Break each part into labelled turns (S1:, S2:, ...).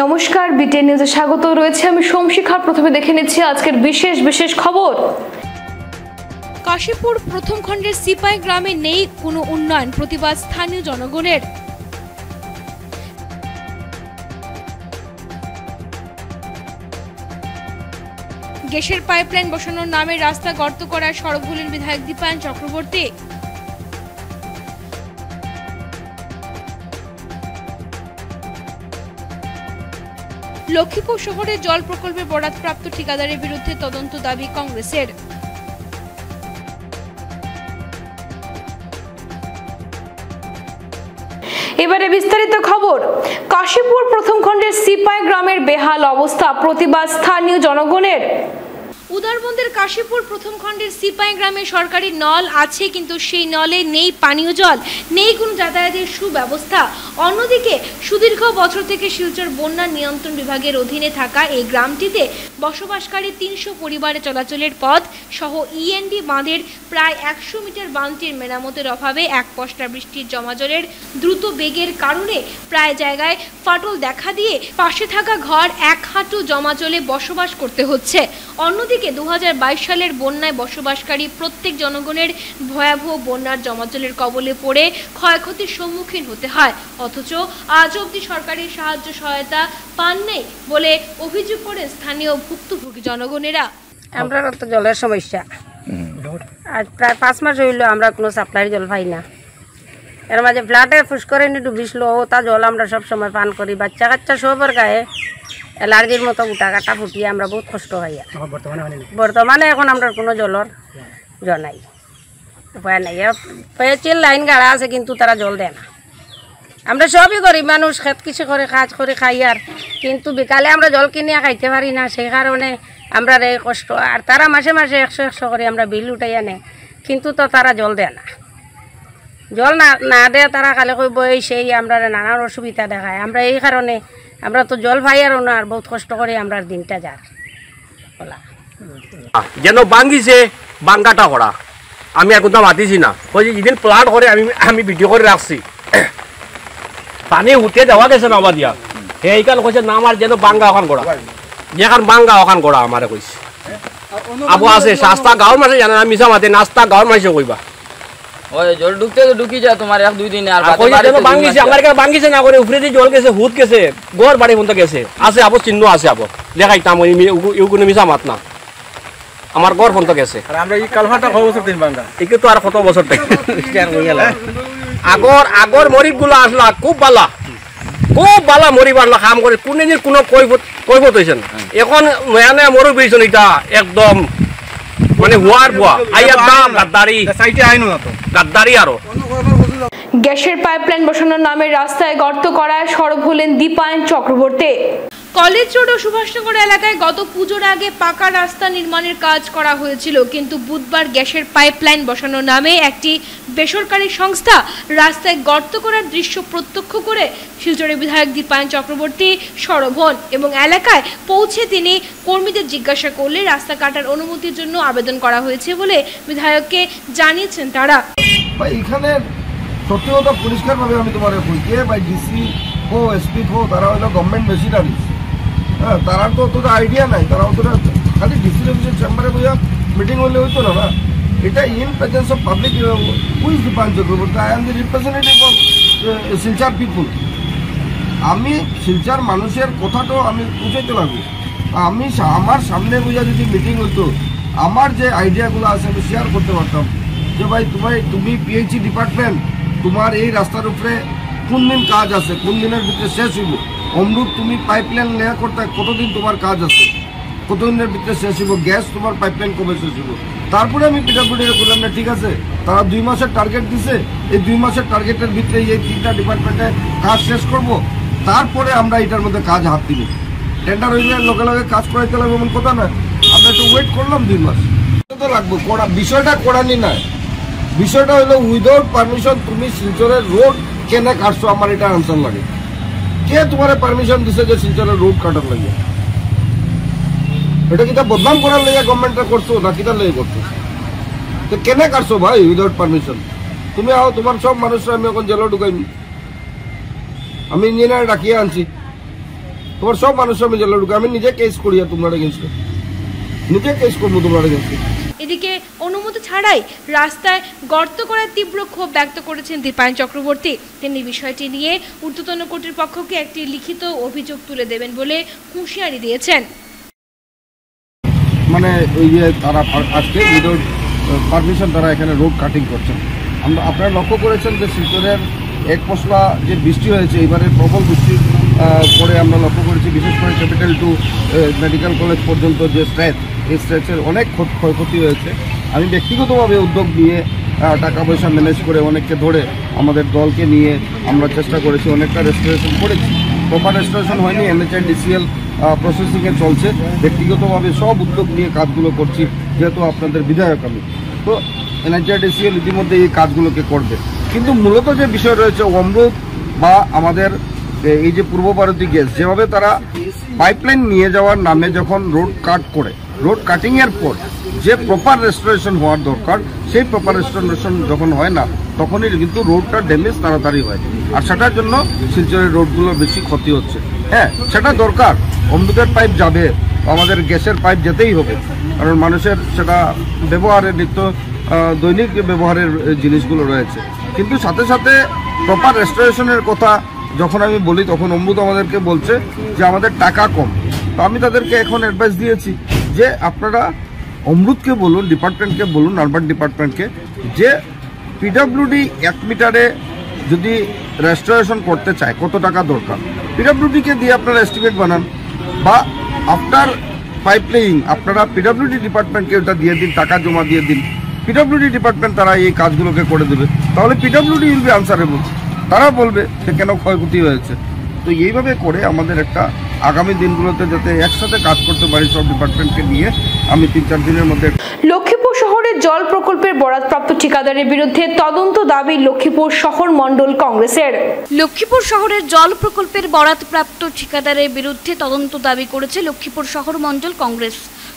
S1: নমস্কার, বিটিএন নিউজে স্বাগত রয়েছে আমি সোমশিখা। প্রথমে দেখে নিচ্ছি আজকের বিশেষ খবর। কাশীপুর প্রথম খণ্ডের সিপাই গ্রামে নেই কোনো উন্নয়ন, প্রতিবাদ স্থানীয় জনগণের। গ্যাসের পাইপলাইন বসানোর নামে রাস্তা গর্ত করায় সরব হলেন বিধায়ক দীপায়ন চক্রবর্তী। লক্ষ্মীপুর শহরে জল প্রকল্পে বরাদ্দপ্রাপ্ত ঠিকাদারের বিরুদ্ধে তদন্ত দাবি কংগ্রেসের। এবারে বিস্তারিত খবর। কাশীপুর প্রথম খণ্ডের সিপাই গ্রামের বেহাল অবস্থা, প্রতিবাদ স্থানীয় জনগণের। উদারবন্দের কাশীপুর প্রথম খণ্ডের সিপাই গ্রামে সরকারি নল আছে, কিন্তু সেই নলে নেই পানীয় জল, নেই কোনো যাতায়াতের সুব্যবস্থা। অন্যদিকে সুদীর্ঘ বছর থেকে শিলচর বন্যা নিয়ন্ত্রণ বিভাগের অধীনে থাকা এই গ্রামটিতে বসবাসকারী 300 পরিবারের চলাচলের পথ সহ ইএনডি বাঁধের প্রায় 100 মিটার বাঁধটির মেরামতের অভাবে এক পশলা বৃষ্টির জমা জলের দ্রুত বেগের কারণে প্রায় জায়গায় ফাটল দেখা দিয়ে পাশে থাকা ঘর এক হাঁটু জমা জলে বসবাস করতে হচ্ছে। অন্যদিকে 2022 সালের বন্যায় বসবাসকারী প্রত্যেক জনগণের ভয়াবহ বন্যার জমাজলের কবলে পড়ে ক্ষয়ক্ষতির সম্মুখীন হতে হয়, অথচ আজ অবধি সরকারি সাহায্য সহায়তা পান নাই বলে অভিযোগ করেন স্থানীয় ভুক্তভোগী জনগণেরা।
S2: আমরা তো জলের সমস্যা, আজ প্রায় 5 মাস হইল আমরা কোনো সাপ্লাই জল পাই না। এর মাঝে ফ্ল্যাটে ফুসকরেনি ডুবিছিল, তা জল আমরা সব সময় পান করি। বাচ্চা কাচ্চা সবার গায়ে অ্যালার্জির মতো উঠা কাটা ফুটিয়ে আমরা বহুত কষ্ট হই। বর্তমানে এখন আমরা কোনো জলের নাই, উপায় নাই। পেয়েছিল লাইন গাড়া আছে, কিন্তু তারা জল দেয় না। আমরা সবই করি, মানুষ খেত কিছু করে কাজ করে খাই, আর কিন্তু বিকালে আমরা জল কিনিয়া খাইতে পারি না। সেই কারণে আমরা এই কষ্ট। আর তারা মাসে মাসে 100 করে আমরা বিল উঠাই আনে, কিন্তু তো তারা জল দেয় না। জল না দেয় তারা খালি কইব এই সেই, আমরা নানান অসুবিধা দেখায়। আমরা এই কারণে আমরা তো জল পাই আর না, আর বহুত কষ্ট করে আমরা দিনটা যার বলা
S3: যেন ভাঙ্গিছে বাঙ্গাটা করা। আমি এখন তো মাতিছি না, ওই যে যেদিন প্লাট করে আমি ভিডিও করে রাখছি, পানি উঠে দেওয়া গেছে না আমার দিয়া সেইখান কইছে না আমার যেন বাঙ্গা ওখান করা, যেখান বাঙ্গা ওখান করা আমারে কইছে। আবু আছে সাস্তা গাঁৱৰ মাঝে জানা না, মিছা মাতে নাস্তা গাঁৱৰ মাঝে কইবা
S4: ওই জল ঢুকতে তো ঢুকি যায় তোমার 1-2 দিনে। আর
S3: ভাঙ্গিছে আমার কাছে ভাঙ্গিছে না করে উপরে দিয়ে জল গেছে, হুত গেছে, গড় বাড়ি পর্যন্ত গেছে। আছে আবু চিহ্ন আছে, আবু দেখাইতাম ইউ কোনো মিছা মাত না, আমার গড় পর্যন্ত গেছে।
S5: আর আমরা এই কালভাটা কত বছর দিন ভাঙ্গা,
S3: একে তো আর কত বছর থেকে আগর মরিব গুলা আসলা খুব বালা মরিব আসলা কাম করে, কোনদিন কোনো কৈফত হয়েছে না। এখন নয়া নয়া মরুব হয়েছেন, এটা একদম মানে হুয়ার বুয়া আইয়ার দাম গাদ্দারি সাইটে আইনো না তো গাদ্দারি। আরো
S1: গ্যাসের পাইপলাইন বসানোর নামে রাস্তায় গর্ত করায় সরব হলেন দীপায়ন চক্রবর্তী। কলেজ রোড ও সুভাষনগর এলাকায় গত পুজোর আগে পাকা রাস্তা নির্মাণের কাজ করা হয়েছিল, কিন্তু বুধবার গ্যাসের পাইপলাইন বসানোর নামে একটি বেসরকারি সংস্থা রাস্তায় গর্ত করার দৃশ্য প্রত্যক্ষ করে শিলচরের বিধায়ক দীপায়ন চক্রবর্তী সরব হন এবং এলাকায় পৌঁছে তিনি কর্মীদের জিজ্ঞাসা করলে রাস্তা কাটার অনুমতির জন্য আবেদন করা হয়েছে বলে বিধায়ককে জানিয়েছেন তারা।
S6: এখানে সত্যি কথা পরিষ্কারভাবে আমি তোমার বলছি, ভাই ডিসি হো এসপি হো, তারা হলো গভর্নমেন্ট মেশিনারিজ। হ্যাঁ, তারা তো অতটা আইডিয়া নাই, তারা অতটা খালি ডিসি অফিসের চেম্বারে বইয়া মিটিং হলে হইতো না না। এটা in presence of public. Who is Dipayan Chakraborty? I am the representative of Silchar people. আমি শিলচর মানুষের কথাটাও আমি পৌঁছাইতে লাগবো। আমি আমার সামনে বইয়া যদি মিটিং হইতো, আমার যে আইডিয়াগুলো আছে আমি শেয়ার করতে পারতাম যে ভাই তুমি পিএইচই ডিপার্টমেন্ট, তোমার এই রাস্তার উপরে কোন দিন কাজ আছে, কোন দিনের ভিতরে শেষ হইব। অমরুক তুমি পাইপলাইন লেয়া করতে কতদিন তোমার কাজ আছে, কতদিনের ভিতরে শেষ হইব। গ্যাস তোমার পাইপলাইন কবে শেষ হইব। তারপরে আমি পিঠাপুটি বললাম না ঠিক আছে, তারা 2 মাসের টার্গেট দিছে, এই 2 মাসের টার্গেটের ভিতরে এই 3টা ডিপার্টমেন্টে কাজ শেষ করব, তারপরে আমরা এটার মধ্যে কাজ হাত দিব। টেন্ডার হইলে লগে লগে কাজ করাইতে লাগবে এমন কথা না। আমরা একটু ওয়েট করলাম 2 মাস তো লাগবে। বিষয়টা করানি না, বিষয়টা হলো উইদাউট পারমিশন তুমি শিলচরের রোড কেন কাটছো, আমার এটা আনসার লাগে। কে তোমার পারমিশন দিছে যে শিলচরের রোড কাটার লাগে? এটা কিটা বদনাম করার লাগে গভর্নমেন্টটা করছো না কিটা লাগে করছো? তো কেন কাটছো ভাই উইদাউট পারমিশন? তুমি আও, তোমার সব মানুষরা আমি এখন জেলে ঢুকাইনি, আমি ইঞ্জিনিয়ার ডাকিয়ে আনছি। তোমার সব মানুষের আমি জেলে ঢুকে আমি নিজে কেস করি তোমার এগেন্স্টে, নিজে কেস করবো তোমার এগেন্স্টে।
S1: এদিকে অনুমতি ছাড়াই রাস্তায় গর্ত করার তীব্র ক্ষোভ ব্যক্ত করেছেন দীপায়ন চক্রবর্তী। তিনি বিষয়টি নিয়ে ঊর্ধ্বতন কর্তৃপক্ষকে একটি লিখিত অভিযোগ তুলে দেবেন বলে হুঁশিয়ারি দিয়েছেন।
S6: মানে ওই যে তারা আজকে উইদাউট পারমিশন তারা এখানে রোড কাটিং করছেন। আপনারা লক্ষ্য করেছেন যে শিলচরের এক পশলা যে বৃষ্টি হয়েছে, এবারে প্রবল বৃষ্টির পরে আমরা লক্ষ্য করেছি বিশেষ করে ক্যাপিটাল টু মেডিকেল কলেজ পর্যন্ত যে স্ট্রেচ, এই স্ট্রেচের অনেক ক্ষয়ক্ষতি হয়েছে। আমি ব্যক্তিগতভাবে উদ্যোগ নিয়ে টাকা পয়সা ম্যানেজ করে অনেককে ধরে আমাদের দলকে নিয়ে আমরা চেষ্টা করেছি, অনেকটা রেস্টোরেশন করেছি। প্রপার রেস্টোরেশন হয়নি, NHIDCL প্রসেসিংয়ে চলছে। ব্যক্তিগতভাবে সব উদ্যোগ নিয়ে কাজগুলো করছি, যেহেতু আপনাদের বিধায়ক আমি, তো NHIDCL ইতিমধ্যে এই কাজগুলোকে করবে। কিন্তু মূলত যে বিষয় রয়েছে অমৃত বা আমাদের এই যে পূর্ব ভারতী গ্যাস, যেভাবে তারা পাইপলাইন নিয়ে যাওয়ার নামে যখন রোড কাট করে, রোড কাটিংয়ের পর যে প্রপার রেস্টোরেশন হওয়ার দরকার, সেই প্রপার রেস্টোরেশন যখন হয় না, তখনই কিন্তু রোডটা ড্যামেজ তাড়াতাড়ি হয়, আর সেটার জন্য শিলচরের রোডগুলো বেশি ক্ষতি হচ্ছে। হ্যাঁ, সেটা দরকার, অমৃতের পাইপ যাবে, আমাদের গ্যাসের পাইপ যেতেই হবে, কারণ মানুষের সেটা ব্যবহারের নিত্য দৈনিক ব্যবহারের জিনিসগুলো রয়েছে। কিন্তু সাথে সাথে প্রপার রেস্টোরেশনের কথা যখন আমি বলি, তখন অমৃত আমাদেরকে বলছে যে আমাদের টাকা কম। তো আমি তাদেরকে এখন অ্যাডভাইস দিয়েছি যে আপনারা অমৃতকে বলুন, ডিপার্টমেন্টকে বলুন, আরবান ডিপার্টমেন্টকে, যে PWD 1 মিটারে যদি রেস্টোরেশন করতে চায় কত টাকা দরকার, PWDকে দিয়ে আপনারা এস্টিমেট বানান, বা আফটার পাইপলাইন আপনারা PWD ডিপার্টমেন্টকে ওটা দিয়ে দিন, টাকা জমা দিয়ে দিন, PWD ডিপার্টমেন্ট তারা এই কাজগুলোকে করে দেবে। তাহলে PWD উইল বি আনসারেবল, তারা বলবে যে কেন ক্ষয়ক্ষতি হয়েছে। তো এইভাবে করে আমাদের একটা আগামী দিনগুলোতে যাতে একসাথে কাজ করতে পারি সব ডিপার্টমেন্টকে নিয়ে, আমি 3-4 দিনের মধ্যে।
S1: লক্ষ্মীপুর শহরের জল প্রকল্পের বরাদপ্রাপ্ত ঠিকাদারের বিরুদ্ধে তদন্ত দাবি লক্ষ্মীপুর শহর মণ্ডল কংগ্রেসের। লক্ষ্মীপুর শহরের জল প্রকল্পের বরাদপ্রাপ্ত ঠিকাদারের বিরুদ্ধে তদন্ত দাবি করেছে লক্ষ্মীপুর শহর মণ্ডল কংগ্রেস।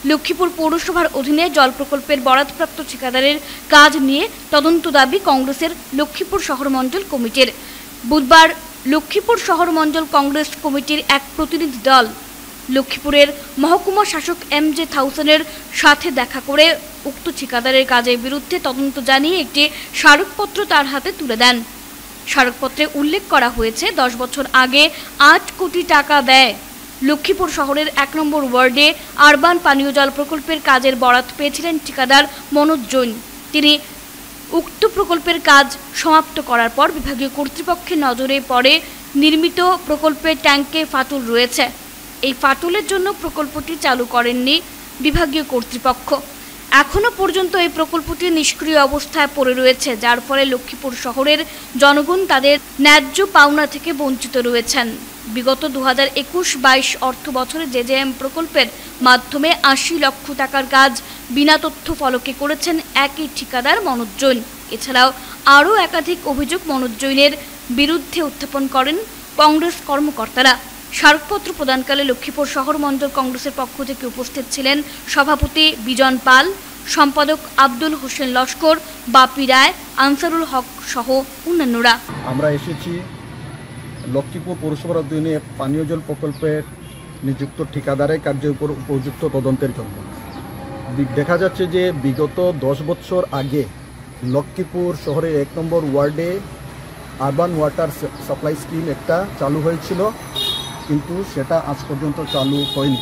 S1: লক্ষ্মীপুর পৌরসভার অধীনে জল প্রকল্পের বরাদপ্রাপ্ত ঠিকাদারের কাজ নিয়ে তদন্ত দাবি কংগ্রেসের লক্ষ্মীপুর শহর মণ্ডল কমিটির। বুধবার লক্ষ্মীপুর শহর মণ্ডল কংগ্রেস কমিটির এক প্রতিনিধি দল লক্ষ্মীপুরের মহকুমা শাসক MJ থাউসেনের সাথে দেখা করে উক্ত ঠিকাদারের কাজের বিরুদ্ধে তদন্ত জানিয়ে একটি স্মারকপত্র তার হাতে তুলে দেন। স্মারকপত্রে উল্লেখ করা হয়েছে 10 বছর আগে 8 কোটি টাকা ব্যয় লক্ষ্মীপুর শহরের 1 নম্বর ওয়ার্ডে আরবান পানীয় জল প্রকল্পের কাজের বরাত পেয়েছিলেন ঠিকাদার মনোজ জৈন। তিনি উক্ত প্রকল্পের কাজ সমাপ্ত করার পর বিভাগীয় কর্তৃপক্ষের নজরে পড়ে নির্মিত প্রকল্পের ট্যাঙ্কে ফাটল রয়েছে। এই ফাটলের জন্য প্রকল্পটি চালু করেননি বিভাগীয় কর্তৃপক্ষ। এখনো পর্যন্ত এই প্রকল্পটি নিষ্ক্রিয় অবস্থায় পড়ে রয়েছে, যার ফলে লক্ষ্মীপুর শহরের জনগণ তাদের ন্যায্য পাওনা থেকে বঞ্চিত রয়েছেন। বিগত 2021-22 অর্থ বছরে JJM প্রকল্পের মাধ্যমে 80 লক্ষ টাকার কাজ বিনা তথ্য ফলকে করেছেন একই ঠিকাদার মনোজ জৈন। এছাড়াও আরও একাধিক অভিযোগ মনোজ জৈনের বিরুদ্ধে উত্থাপন করেন কংগ্রেস কর্মকর্তারা। স্মারকপত্র প্রদানকালে লক্ষ্মীপুর শহর মণ্ডল কংগ্রেসের পক্ষ থেকে উপস্থিত ছিলেন সভাপতি বিজন পাল, সম্পাদক আব্দুল হোসেন লস্কর, বাপি রায়, আনসারুল হক সহ অন্যান্যরা।
S7: আমরা এসেছি লক্ষ্মীপুর পৌরসভার অধীনে পানীয় জল প্রকল্পের নিযুক্ত ঠিকাদারের কার্যের উপর উপযুক্ত তদন্তের জন্য। দেখা যাচ্ছে যে বিগত 10 বছর আগে লক্ষ্মীপুর শহরের 1 নম্বর ওয়ার্ডে আরবান ওয়াটার সাপ্লাই স্কিম একটা চালু হয়েছিল, কিন্তু সেটা আজ পর্যন্ত চালু হয়নি।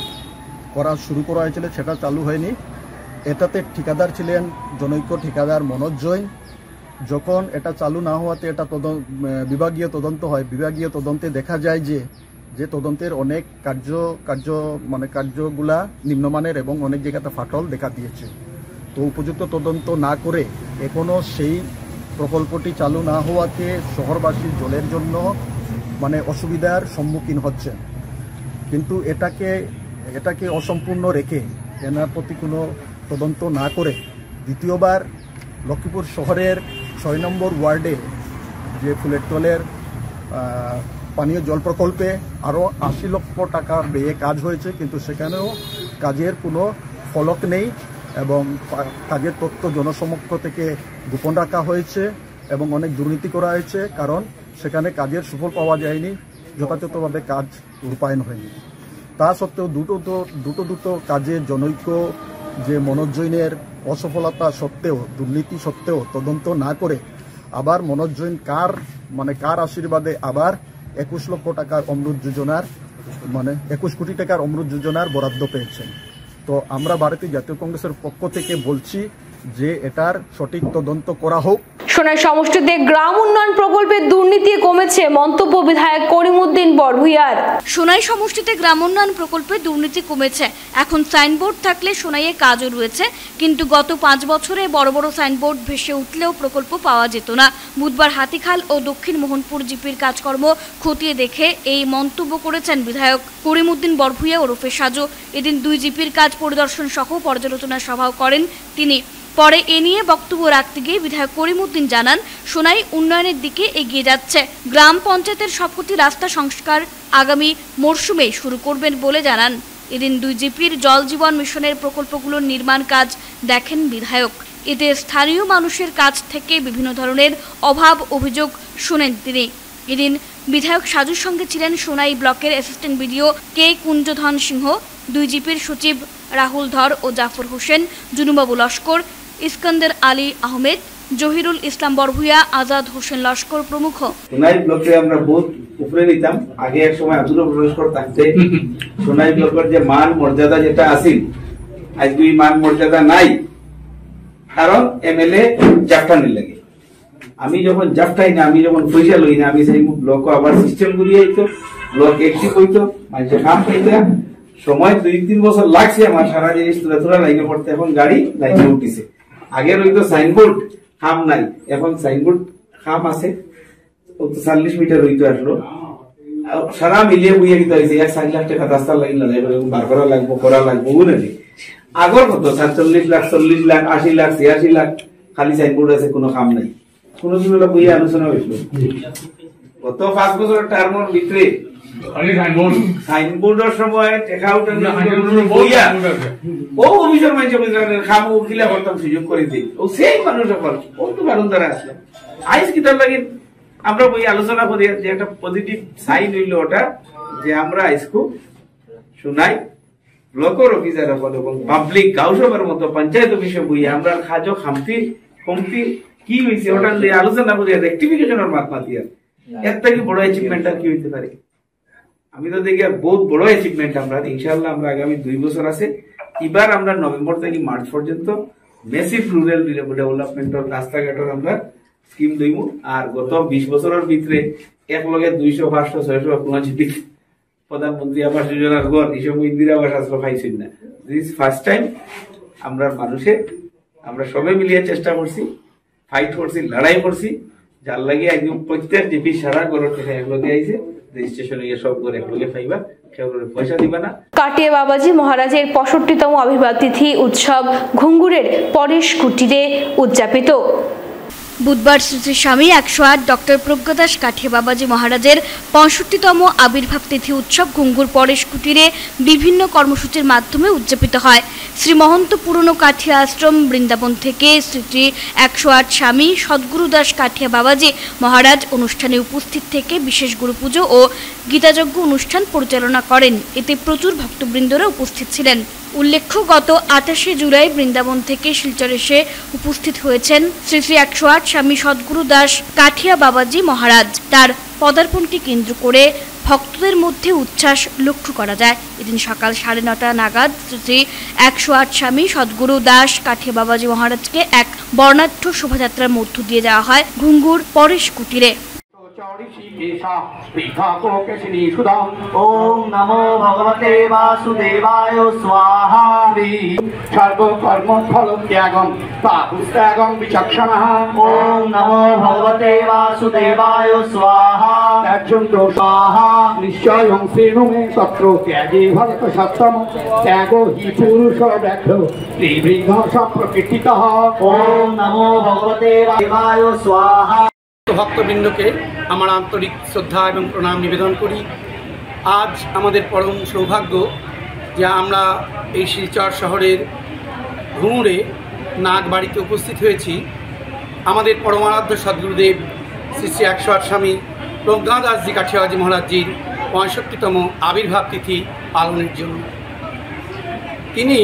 S7: শুরু করা হয়েছিল, সেটা চালু হয়নি। এটাতে ঠিকাদার ছিলেন জনৈক ঠিকাদার মনোজ জৈন। যখন এটা চালু না হওয়াতে এটা বিভাগীয় তদন্ত হয়, বিভাগীয় তদন্তে দেখা যায় যে তদন্তের অনেক কার্যগুলা নিম্নমানের এবং অনেক জায়গাতে ফাটল দেখা দিয়েছে। তো উপযুক্ত তদন্ত না করে এখনো সেই প্রকল্পটি চালু না হওয়াতে শহরবাসী জলের জন্য অসুবিধার সম্মুখীন হচ্ছেন। কিন্তু এটাকে অসম্পূর্ণ রেখে এনার প্রতি কোনো তদন্ত না করে দ্বিতীয়বার লক্ষ্মীপুর শহরের 6 নম্বর ওয়ার্ডে যে ফুলের তলের পানীয় জল প্রকল্পে আরও 80 লক্ষ টাকা ব্যয়ে কাজ হয়েছে, কিন্তু সেখানেও কাজের কোনো ফলক নেই এবং কাজের তথ্য জনসমক্ষ থেকে গোপন রাখা হয়েছে এবং অনেক দুর্নীতি করা হয়েছে, কারণ সেখানে কাজের সুফল পাওয়া যায়নি। যথাযথভাবে কাজ রূপায়ণ হয়নি। তা সত্ত্বেও দুটো কাজের জনৈক যে মনোজ জৈনের অসফলতা সত্ত্বেও, দুর্নীতি সত্ত্বেও তদন্ত না করে আবার মনোজ জৈন কার আশীর্বাদে আবার 21 লক্ষ টাকার অমৃত যোজনার 21 কোটি টাকার অমৃত যোজনার বরাদ্দ পেয়েছেন। তো আমরা ভারতীয় জাতীয় কংগ্রেসের পক্ষ থেকে বলছি যে এটার সঠিক তদন্ত করা হোক।
S1: সোনাই সমষ্টিতে গ্রাম উন্নয়ন প্রকল্পে দুর্নীতি কমেছে, মন্তব্য বিধায়ক করিমউদ্দিন বড়ভূইয়ার। সোনাই সমষ্টিতে গ্রাম উন্নয়ন প্রকল্পে দুর্নীতি কমেছে। এখন সাইনবোর্ড থাকলে সোনাইয়ে কাজও রয়েছে, কিন্তু গত 5 বছরে বড় বড় সাইনবোর্ড ভেসে উঠলেও প্রকল্প পাওয়া যেত না। বুধবার হাতিখাল ও দক্ষিণ মোহনপুর জিপির কাজকর্ম খতিয়ে দেখে এই মন্তব্য করেছেন বিধায়ক করিমউদ্দিন বড়ভূইয়া ওরফে সাজু। এদিন 2 জিপির কাজ পরিদর্শন সহ পর্যালোচনা সভাও করেন তিনি। পরে এ নিয়ে বক্তব্য রাখতে গিয়ে বিধায়ক করিমউদ্দিন জানান, সোনাই উন্নয়নের দিকে এগিয়ে যাচ্ছে। গ্রাম পঞ্চায়েতের সবকটি রাস্তা সংস্কার আগামী মরশুমে শুরু করবেন বলে জানান। এদিন 2 জিপির জল জীবন মিশনের প্রকল্পগুলোর নির্মাণ কাজ দেখেন বিধায়ক। এতে স্থানীয় মানুষের কাছ থেকে বিভিন্ন ধরনের অভাব অভিযোগ শুনেন তিনি। এদিন বিধায়ক সাজুর সঙ্গে ছিলেন সোনাই ব্লকের অ্যাসিস্ট্যান্ট বিডিও কে কুঞ্জধন সিংহ, 2 জিপির সচিব রাহুল ধর ও জাফর হোসেন, জুনুবাবু লস্কর, ইস্কন্দর আলী আহমেদ, জহিরুল ইসলাম বড়ভূইয়া, আজাদ হোসেন লস্কর প্রমুখ।
S8: সোনাই ব্লকে আমরা বহুত উপরে নিতাম। আগে এক সময় আব্দুল লস্কর থাকতে সোনাই ব্লকের যে মান মর্যাদা যেটা আছিল, আজ দুই মান মর্যাদা নাই। কারণ এমএলএ জাফটানি লাগে। আমি যখন জাফটাই না, আমি যখন পয়সা লই না, আমি সেই ব্লক আবার সিস্টেম করিয়ে হইতো, ব্লক একটিভ হইতো, মানুষের কাম পাইতো। সময় 2-3 বছর লাগছে আমার সারা জিনিস তুলা লাইনে পড়তে। এখন গাড়ি লাইনে উঠিছে। আগে রইতো সাইনবোর্ড, খাম নাই। এখন সাইনবোর্ড খাম আছে, 40 মিটার রইতো আসলো। সারা মিলিয়ে বুঝিয়ে দিতে হয়েছে 1-4 লাখ টাকা রাস্তা লাইন লাগে, বার করা লাগবো বুঝেছি। আগর কত 47 লাখ, 40 লাখ, 80 লাখ, 86 লাখ খালি সাইনবোর্ড আছে, কোনো খাম নাই। কোনো দিন বুঝিয়ে আলোচনা হয়েছিল। গত 5 বছরের টার্মের ভিতরে সাইনবোর্ডের সময় ও অফিসার মানুষের খাম উকিলা করতাম, সুযোগ করে দিই। ও সেই মানুষ এখন ও তো কারণ দ্বারা আসলে আইস কি তার লাগে আমরা বই আলোচনা করি যে একটা পজিটিভ সাইন হইল ওটা, যে আমরা আইসকু শোনাই ব্লকের অফিসার এখন এবং পাবলিক গাঁওসভার মতো পঞ্চায়েত অফিসে বই আমরা খাজো খামতি কমতি কি হয়েছে ওটা নিয়ে আলোচনা করি, রেক্টিফিকেশনের মাত্রা দিয়ে এর থেকে বড় অ্যাচিভমেন্ট আর কি হইতে পারে। আমি তো দেখি বহুত বড় অ্যাচিভমেন্ট আমরা ইনশাআল্লাহ আমরা আগামী 2 বছর আছে। এবার আমরা নভেম্বর থেকে মার্চ পর্যন্ত মেসিভ রুরাল ডেভেলপমেন্টের রাস্তাঘাটের আমরা স্কিম দইমু। আর গত 20 বছরের ভিতরে একলগে 200, 500, 600 কোনো জিপি প্রধানমন্ত্রী আবাস যোজনার ঘর এসব ইন্দিরা আবাস আসলে পাইছেন না। দিস ফার্স্ট টাইম আমরা মানুষের আমরা সবাই মিলিয়ে চেষ্টা করছি, ফাইট করছি, লড়াই করছি, যার লাগে একদম প্রত্যেক জিপি সারা ঘরের থেকে একলগে আইছে।
S1: কাটিয়া বাবাজি মহারাজের 65তম আবির্ভাব তিথি উৎসব ঘুঙ্গুরের পরেশ কুটিরে উদযাপিত। বুধবার শ্রী স্বামী 108 ডক্টর প্রজ্ঞদাস কাঠিয়া বাবাজি মহারাজের 65তম আবির্ভাব তিথি উৎসব ঘুঙ্গুর পরেশ কুটিরে বিভিন্ন কর্মসূচির মাধ্যমে উদযাপিত হয়। শ্রী মহন্ত পুরনো কাঠিয়া আশ্রম বৃন্দাবন থেকে শ্রী 108 স্বামী সদ্গুরুদাস কাঠিয়া বাবাজি মহারাজ অনুষ্ঠানে উপস্থিত থেকে বিশেষ গুরুপুজো ও গীতাযজ্ঞ অনুষ্ঠান পরিচালনা করেন। এতে প্রচুর ভক্তবৃন্দরা উপস্থিত ছিলেন। উল্লেখ্য, গত 28শে জুলাই বৃন্দাবন থেকে শিলচর এসে উপস্থিত হয়েছেন শ্রী 108 স্বামী সদ্গুরু দাস কাঠিয়া বাবাজি মহারাজ। তার পদার্পণকে কেন্দ্র করে ভক্তদের মধ্যে উচ্ছ্বাস লক্ষ্য করা যায়। এদিন সকাল 9:30 নাগাদ শ্রী 108 স্বামী সদ্গুরু দাস কাঠিয়া বাবাজি মহারাজকে এক বর্ণাঢ্য শোভাযাত্রার মধ্য দিয়ে যাওয়া হয় ঘুঙ্গুর পরেশ কুটিরে।
S9: ওম নমো ভগবতে বাসুদেবায় স্বাহা। সর্বকর্ম ফল ত্যাগম পাপুস্ত্যাগম বিচক্ষণঃ। ওম নমো ভগবতে বাসুদেবায় স্বাহা। ত্যাজ্যন্তো স্বাহা। নিশ্চয়ং শ্রেণু মে তত্র ত্যাগে ভরত সত্যম। ত্যাগো হি পুরুষ ব্যাঘ্র ত্রিবৃদ্ধ সম্প্রকৃতিতঃ। ওম নমো ভগবতে বাসুদেবায় স্বাহা।
S10: ভক্তবৃন্দকে আমার আন্তরিক শ্রদ্ধা এবং প্রণাম নিবেদন করি। আজ আমাদের পরম সৌভাগ্য যে আমরা এই শিলচর শহরের ঘুঙুরে নাগবাড়িতে উপস্থিত হয়েছি। আমাদের পরমারাধ্য সদ্গুরুদেব শ্রী 108 স্বামী প্রজ্ঞা দাসজি কাঠিয়াবাজি মহারাজজির 65তম আবির্ভাব তিথি পালনের জন্য। তিনি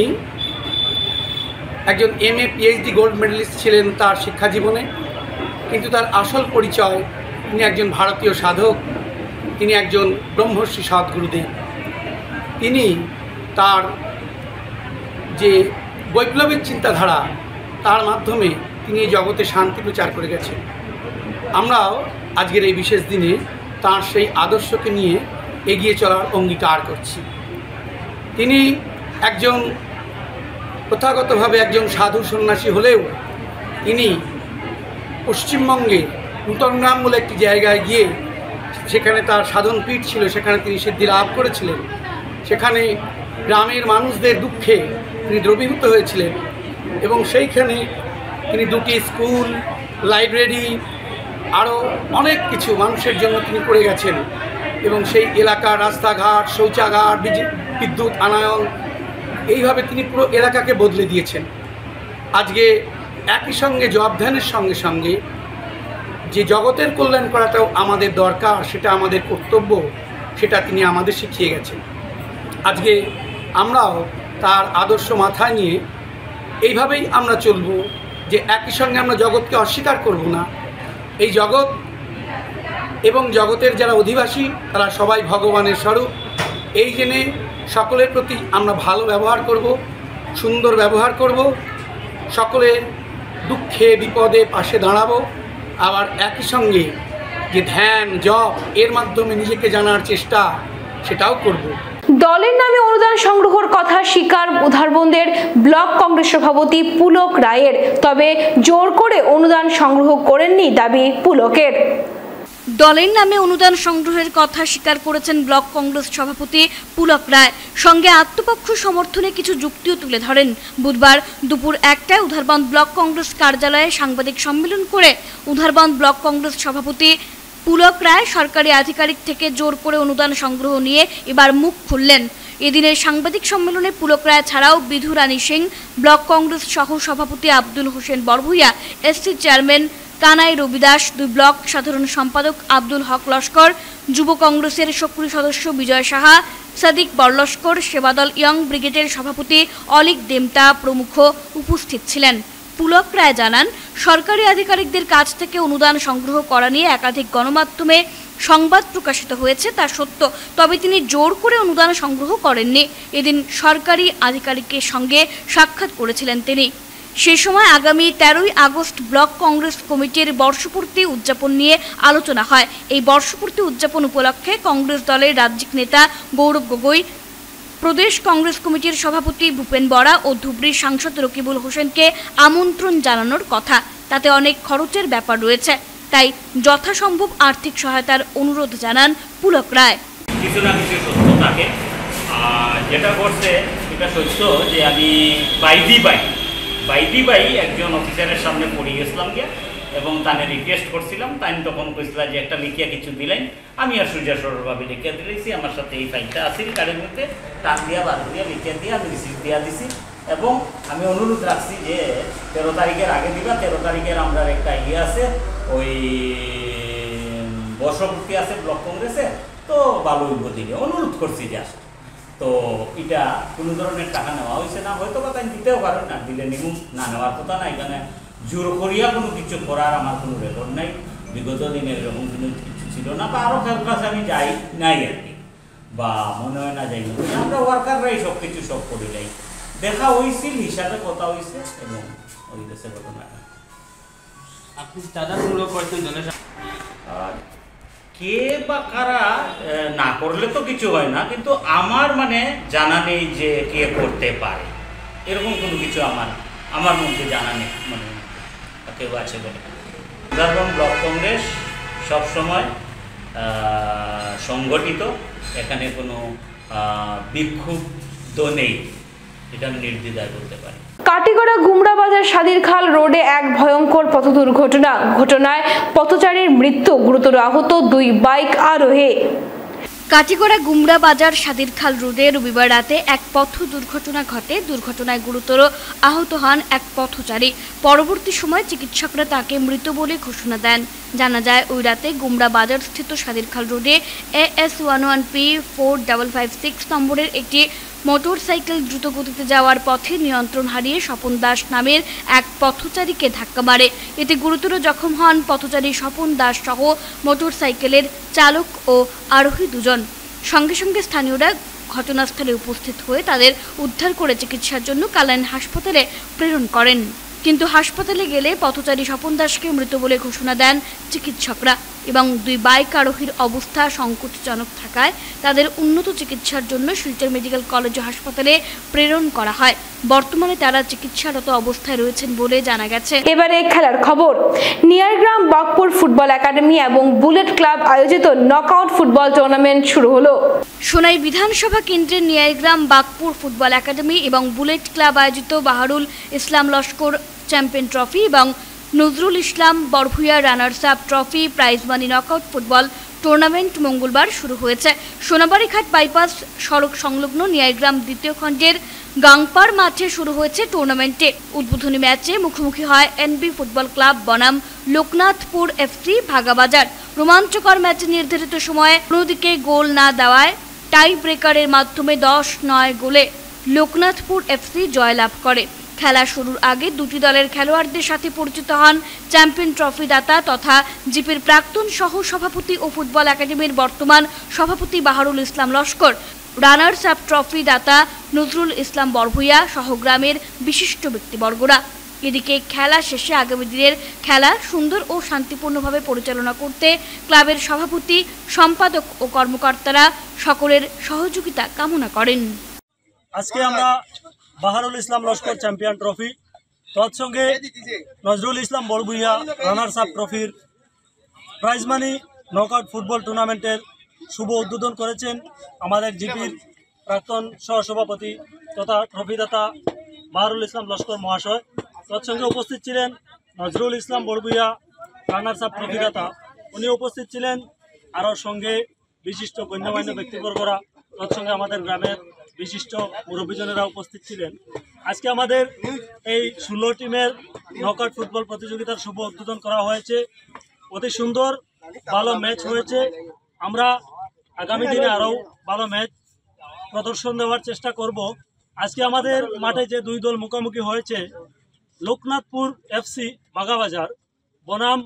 S10: একজন MA PhD গোল্ড মেডেলিস্ট ছিলেন তার শিক্ষা জীবনে, কিন্তু তার আসল পরিচয় তিনি একজন ভারতীয় সাধক, তিনি একজন ব্রহ্মর্ষি সদ্গুরুদেব। তিনি তার যে বৈপ্লবিক চিন্তাধারা তার মাধ্যমে তিনি এই জগতে শান্তি প্রচার করে গেছেন। আমরাও আজকের এই বিশেষ দিনে তার সেই আদর্শকে নিয়ে এগিয়ে চলার অঙ্গীকার করছি। তিনি একজন প্রথাগতভাবে একজন সাধু সন্ন্যাসী হলেও তিনি পশ্চিমবঙ্গে নূতনগ্রাম বলে একটি জায়গায় গিয়ে সেখানে তার সাধন পীঠ ছিল, সেখানে তিনি সিদ্ধি লাভ করেছিলেন। সেখানে গ্রামের মানুষদের দুঃখে তিনি দ্রবীভূত হয়েছিলেন এবং সেইখানে তিনি 2টি স্কুল, লাইব্রেরি, আরও অনেক কিছু মানুষের জন্য তিনি করে গেছেন এবং সেই এলাকার রাস্তাঘাট, শৌচাগার, বিদ্যুৎ আনায়ন, এইভাবে তিনি পুরো এলাকাকে বদলে দিয়েছেন। আজকে একই সঙ্গে জব ধ্যানের সঙ্গে সঙ্গে যে জগতের কল্যাণ করাটাও আমাদের দরকার, সেটা আমাদের কর্তব্য, সেটা তিনি আমাদের শিখিয়ে গেছেন। আজকে আমরাও তার আদর্শ মাথায় নিয়ে এইভাবেই আমরা চলব যে একই সঙ্গে আমরা জগৎকে অস্বীকার করব না। এই জগৎ এবং জগতের যারা অধিবাসী তারা সবাই ভগবানের স্বরূপ, এই জেনে সকলের প্রতি আমরা ভালো ব্যবহার করব, সুন্দর ব্যবহার করব, সকলের দুঃখে বিপদে পাশে দাঁড়াবো। আবার একই সঙ্গে যে ধ্যান জপ এর মাধ্যমে নিজেকে জানার চেষ্টা সেটাও করব।
S1: দলের নামে অনুদান সংগ্রহের কথা স্বীকার উধারবন্দের ব্লক কংগ্রেস সভাপতি পুলক রায়ের, তবে জোর করে অনুদান সংগ্রহ করেননি দাবি পুলকের। দলের নামে অনুদান সংগ্রহের কথা স্বীকার করেছেন ব্লক কংগ্রেস সভাপতি পুলক রায়। সঙ্গে আত্মপক্ষ সমর্থনে কিছু যুক্তিও তুলে ধরেন। বুধবার দুপুর 1টায় উধারবন্দ ব্লক কংগ্রেস কার্যালয়ে সাংবাদিক সম্মেলন করে উধারবন্দ ব্লক কংগ্রেস সভাপতি পুলক রায় সরকারি আধিকারিক থেকে জোর করে অনুদান সংগ্রহ নিয়ে এবার মুখ খুললেন। এদিনের সাংবাদিক সম্মেলনে পুলক রায় ছাড়াও বিধু রানী সিং, ব্লক কংগ্রেস সহ সভাপতি Abdul Hossain Barbhuiya, SC chairman Kanai Rabidas, 2 block সাধারণ সম্পাদক আব্দুল হক লস্কর, যুব কংগ্রেসের সক্রিয় সদস্য বিজয় সাহা, সাদিক বরলস্কর, সেবাদল ইয়ং ব্রিগেডের সভাপতি অলিক দেমতা প্রমুখ উপস্থিত ছিলেন। পুলক রায় জানান, সরকারি আধিকারিকদের কাছ থেকে অনুদান সংগ্রহ করা নিয়ে একাধিক গণমাধ্যমে সংবাদ প্রকাশিত হয়েছে তা সত্য, তবে তিনি জোর করে অনুদান সংগ্রহ করেননি। এদিন সরকারি আধিকারিকের সঙ্গে সাক্ষাৎ করেছিলেন তিনি। সেই সময় আগামী 13ই আগস্ট ব্লক কংগ্রেস কমিটির বর্ষপূর্তি উদযাপন নিয়ে আলোচনা হয়। এই বর্ষপূর্তি উদযাপন উপলক্ষে কংগ্রেস দলের রাজ্যিক নেতা গৌরব গগৈ, প্রদেশ কংগ্রেস কমিটির সভাপতি ভূপেন বরা ও ধুবড়ীর সাংসদ রকিবুল হোসেনকে আমন্ত্রণ জানানোর কথা। তাতে অনেক খরচের ব্যাপার রয়েছে, তাই যথাসম্ভব আর্থিক সহায়তার অনুরোধ জানান পুলক রায়।
S11: কিছু না কিছু সত্য থাকে, যেটা করছে এটা সত্য যে আমি বাইদি বাই একজন অফিসারের সামনে পড়ে গেছিলাম গিয়া এবং তাকে রিকোয়েস্ট করছিলাম। তাই তখন কইছিলাম যে একটা লিখিয়া কিছু দিলেন, আমি আর সোজা সরলভাবে লিখিয়া দিয়েছি। আমার সাথে এই ফাইলটা আসিল কারের মধ্যে টান দিয়া বাদ দিয়া লিখিয়া দিয়ে আমি রিসিভ দিয়া দিছি এবং আমি অনুরোধ রাখছি যে 13 তারিখের আগে দিবা। 13 তারিখের আমরা একটা আছে, ওই বর্ষপূর্তি আছে ব্লক কংগ্রেসে, তো ভালো হইব দিকে অনুরোধ করছি যে আসে। তো এটা কোনো ধরনের টাকা নেওয়া হয়েছে না, হয়তো বা তাই দিতেও পারেন না, দিলে নিমুম না নেওয়ার কথা না। এখানে জোর করিয়া কোনো কিছু করার আমার কোনো রেকর্ড নাই, বিগত দিনের এরকম কোনো কিছু ছিল না, বা আরও কারোর কাছে আমি যাই নাই আর কি, বা মনে হয় না যাই না। আমরা ওয়ার্কাররাই সব কিছু সব করি যাই, দেখা হয়েছিল হিসাবে কথা হয়েছে এবং ওই দেশে ঘটনা।
S12: আপনি দাদা শুরু করছেন দলের
S11: কে বা কারা না করলে তো কিছু হয় না, কিন্তু আমার মানে জানা নেই যে কে করতে পারে, এরকম কোনো কিছু আমার মধ্যে জানা নেই, মানে কেউ আছে বলে। উদাহরণ ব্লক কংগ্রেস সবসময় সংগঠিত, এখানে কোনো বিক্ষুব্ধ নেই, এটা আমি নির্দ্বিধায় বলতে পারি।
S1: কাটিগড়া গুমরা বাজার সাদিরখাল রোডে এক ভয়ঙ্কর পথ দুর্ঘটনা, ঘটনায় পথচারীর মৃত্যু, গুরুতর আহত 2 বাইক আরোহী। কাটিগড়া গুমরা বাজার সাদিরখাল রোডে রবিবার রাতে এক পথ দুর্ঘটনা ঘটে। দুর্ঘটনায় গুরুতর আহত হন এক পথচারী। পরবর্তী সময় চিকিৎসকরা তাকে মৃত বলে ঘোষণা দেন। জানা যায় ওই রাতে গুমরা বাজার স্থিত সাদিরখাল রোডে AS 11P 4556 নম্বরের একটি মোটরসাইকেল দ্রুত গতিতে যাওয়ার পথে নিয়ন্ত্রণ হারিয়ে স্বপন দাস নামের এক পথচারীকে ধাক্কা মারে। এতে গুরুতর জখম হন পথচারী স্বপন দাস সহ মোটরসাইকেলের চালক ও আরোহী দুজন। সঙ্গে সঙ্গে স্থানীয়রা ঘটনাস্থলে উপস্থিত হয়ে তাদের উদ্ধার করে চিকিৎসার জন্য কালাইন হাসপাতালে প্রেরণ করেন। কিন্তু হাসপাতালে গেলে পথচারী স্বপন দাসকে মৃত বলে ঘোষণা দেন চিকিৎসকরা এবং দুই বাইক আরোহীর অবস্থা সংকটজনক থাকায় তাদের উন্নত চিকিৎসার জন্য শিলচর মেডিকেল কলেজ ও হাসপাতালে প্রেরণ করা হয়। বর্তমানে তারা চিকিৎসারত অবস্থায় রয়েছেন বলে জানা গেছে।
S13: এবারে খেলার খবর। নিয়ারগ্রাম বাগপুর ফুটবল একাডেমি এবং বুলেট ক্লাব আয়োজিত নকআউট ফুটবল টুর্নামেন্ট শুরু হলো।
S1: সোনাই বিধানসভা কেন্দ্রের নিয়ারগ্রাম বাগপুর ফুটবল একাডেমি এবং বুলেট ক্লাব আয়োজিত বাহারুল ইসলাম লস্কর চ্যাম্পিয়ন ট্রফি এবং Nazrul Islam Barbhuiya runners up trophy prize money knockout football tournament মঙ্গলবার শুরু হয়েছে। সোনাবাড়িঘাট বাইপাস সড়ক সংলগ্ন নিয়ারগ্রাম দ্বিতীয় খণ্ডের গাংপাড় মাঠে শুরু হয়েছে টুর্নামেন্টে। উদ্বোধনী ম্যাচে মুখোমুখি হয় NB ফুটবল ক্লাব বনাম লোকনাথপুর FC ভাগাবাজার। রোমাঞ্চকর ম্যাচে নির্ধারিত সময়ে কোনো দিকে গোল না দেওয়ায় টাই ব্রেকারের মাধ্যমে 10-9 গোলে লোকনাথপুর FC জয়লাভ করে। খেলা শুরুর আগে দুটি দলের খেলোয়াড়দের সাথে পরিচিত হন চ্যাম্পিয়ন ট্রফি দাতা তথা জিপির প্রাক্তন সহ সভাপতি ও ফুটবল একাডেমির বর্তমান সভাপতি Baharul Islam Laskar, runners up trophy দাতা নজরুল ইসলাম বরভুইয়া সহ গ্রামের বিশিষ্ট ব্যক্তিবর্গরা। এদিকে খেলা শেষে আগামী দিনের খেলা সুন্দর ও শান্তিপূর্ণভাবে পরিচালনা করতে ক্লাবের সভাপতি, সম্পাদক ও কর্মকর্তারা সকলের সহযোগিতা কামনা করেন।
S14: আজকে আমরা Baharul Islam Laskar champion trophy তৎসঙ্গে Nazrul Islam Barbhuiya runners up ট্রফির প্রাইজ মানি নকআউট ফুটবল টুর্নামেন্টের শুভ উদ্বোধন করেছেন আমাদের জিপির প্রাক্তন সহসভাপতি তথা ট্রফিদাতা বাহারুল ইসলাম লস্কর মহাশয়। তৎসঙ্গে উপস্থিত ছিলেন নজরুল ইসলাম বরভুইয়া রানার্স আপ ট্রফিদাতা, উনি উপস্থিত ছিলেন। আরও সঙ্গে বিশিষ্ট গণ্যমান্য ব্যক্তিবর্গরা, তৎসঙ্গে আমাদের গ্রামের বিশিষ্ট মুরব্বীজনেরা উপস্থিত ছিলেন। আজকে আমাদের এই 16 টিমের নকআউট ফুটবল প্রতিযোগিতার শুভ উদ্বোধন করা হয়েছে। অতি সুন্দর ভালো ম্যাচ হয়েছে। আমরা আগামী দিনে আরও ভালো ম্যাচ প্রদর্শন দেওয়ার চেষ্টা করব। আজকে আমাদের মাঠে যে দুই দল মুখোমুখি হয়েছে, লোকনাথপুর FC বাগাবাজার বনাম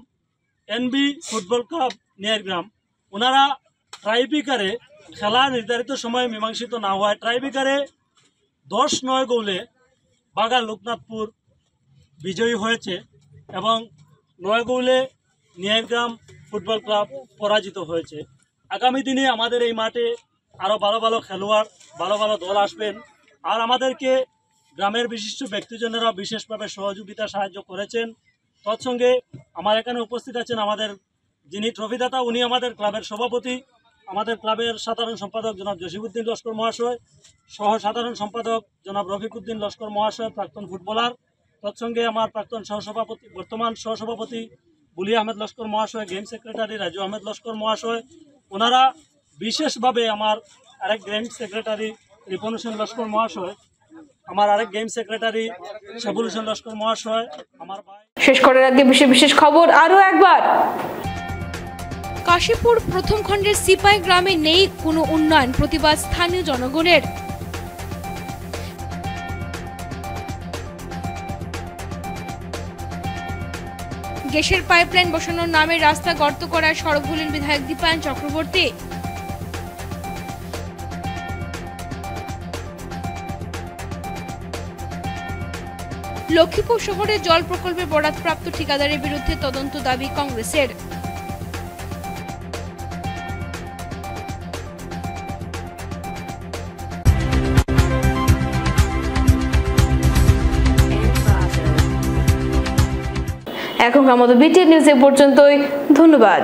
S14: NB ফুটবল ক্লাব নিয়ারগ্রাম, ওনারা ট্রাইব্রেকারে খেলা নির্ধারিত সময়ে মীমাংসিত না হওয়ায় ট্রাইব্রেকারে 10-9 গোলে বাগা লোকনাথপুর বিজয়ী হয়েছে এবং 9 গোলে নিয়ারগ্রাম ফুটবল ক্লাব পরাজিত হয়েছে। আগামী দিনে আমাদের এই মাঠে আরও ভালো ভালো খেলোয়াড়, ভালো ভালো দল আসবেন। আর আমাদেরকে গ্রামের বিশিষ্ট ব্যক্তিজনেরা বিশেষভাবে সহযোগিতা সাহায্য করেছেন। তৎসঙ্গে আমার এখানে উপস্থিত আছেন আমাদের যিনি ট্রফিদাতা, উনি আমাদের ক্লাবের সভাপতি, আমাদের ক্লাবের সাধারণ সম্পাদক জনাব জসিমউদ্দিন লস্কর মহাশয়, সহ সাধারণ সম্পাদক জনাব রফিকুদ্দিন লস্কর মহাশয়, প্রাক্তন ফুটবলার। তৎসঙ্গে আমার প্রাক্তন সহসভাপতি, বর্তমান সহসভাপতি বুলি আহমেদ লস্কর মহাশয়, গেম সেক্রেটারি রাজু আহমেদ লস্কর মহাশয়। ওনারা বিশেষভাবে আমার আরেক গেম সেক্রেটারি রিপন হোসেন লস্কর মহাশয়, আমার আরেক গেম সেক্রেটারি শাবুল হোসেন লস্কর মহাশয়, আমার ভাই।
S13: শেষ করার আগে বিশেষ বিশেষ খবর আরও একবার।
S1: কাশীপুর প্রথম খণ্ডের সিপাই গ্রামে নেই কোনো উন্নয়ন, প্রতিবাদ স্থানীয় জনগণের। গ্যাসের পাইপলাইন বসানোর নামে রাস্তা গর্ত করায় সড়ক ভুলেন বিধায়ক দীপায়ন চক্রবর্তী। লক্ষ্মীপুর শহরে জল প্রকল্পে বরাদপ্রাপ্ত ঠিকাদারের বিরুদ্ধে তদন্ত দাবি কংগ্রেসের।
S13: এখনকার মতো BTN নিউজ এ পর্যন্তই। ধন্যবাদ।